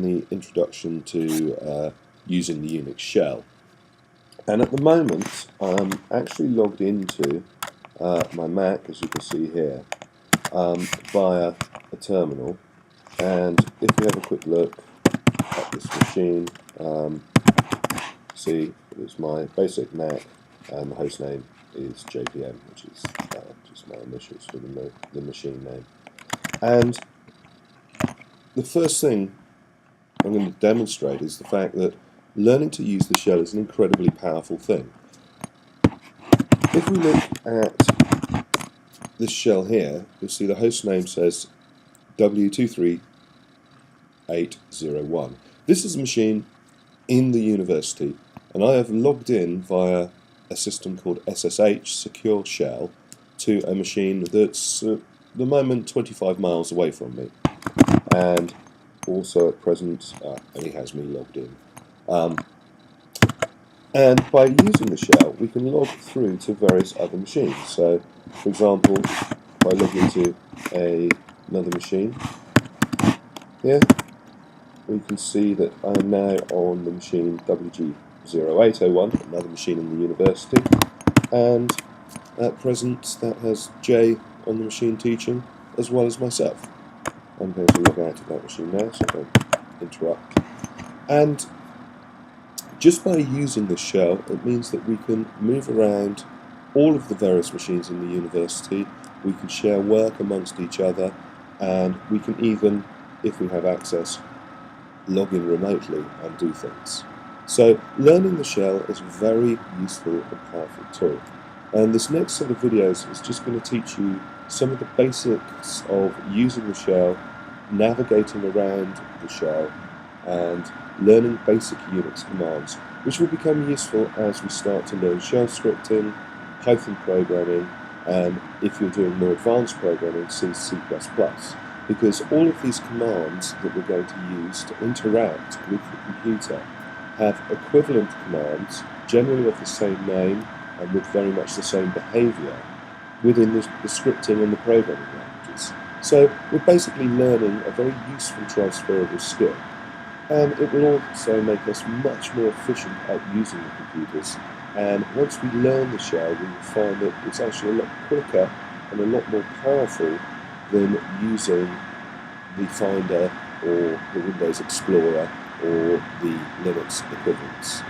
the introduction to using the Unix shell. And at the moment, I'm actually logged into my Mac, as you can see here, via a terminal. And if we have a quick look at this machine, see it's my basic Mac, and the host name is JPM, which is just my initials for the machine name. And the first thing I'm going to demonstrate is the fact that learning to use the shell is an incredibly powerful thing. If we look at this shell here, you'll see the host name says W23801. This is a machine in the university, and I have logged in via a system called SSH, Secure Shell, to a machine that's at the moment 25 miles away from me. And also at present only has me logged in. And by using the shell, we can log through to various other machines. So, for example, if I log into another machine here, we can see that I am now on the machine WG0801, another machine in the university, and at present that has Jay on the machine teaching, as well as myself. I'm going to log out of that machine now, so I don't interrupt. And just by using the shell, it means that we can move around all of the various machines in the university, we can share work amongst each other, and we can even, if we have access, log in remotely and do things. So learning the shell is a very useful and powerful tool. And this next set of videos is just going to teach you some of the basics of using the shell, navigating around the shell, and learning basic Unix commands, which will become useful as we start to learn shell scripting, Python programming, and if you're doing more advanced programming, C++. Because all of these commands that we're going to use to interact with the computer have equivalent commands, generally of the same name and with very much the same behavior within the scripting and the programming languages. So we're basically learning a very useful transferable skill. And it will also make us much more efficient at using the computers. And once we learn the shell, we will find that it's actually a lot quicker and a lot more powerful than using the Finder or the Windows Explorer or the Linux equivalents.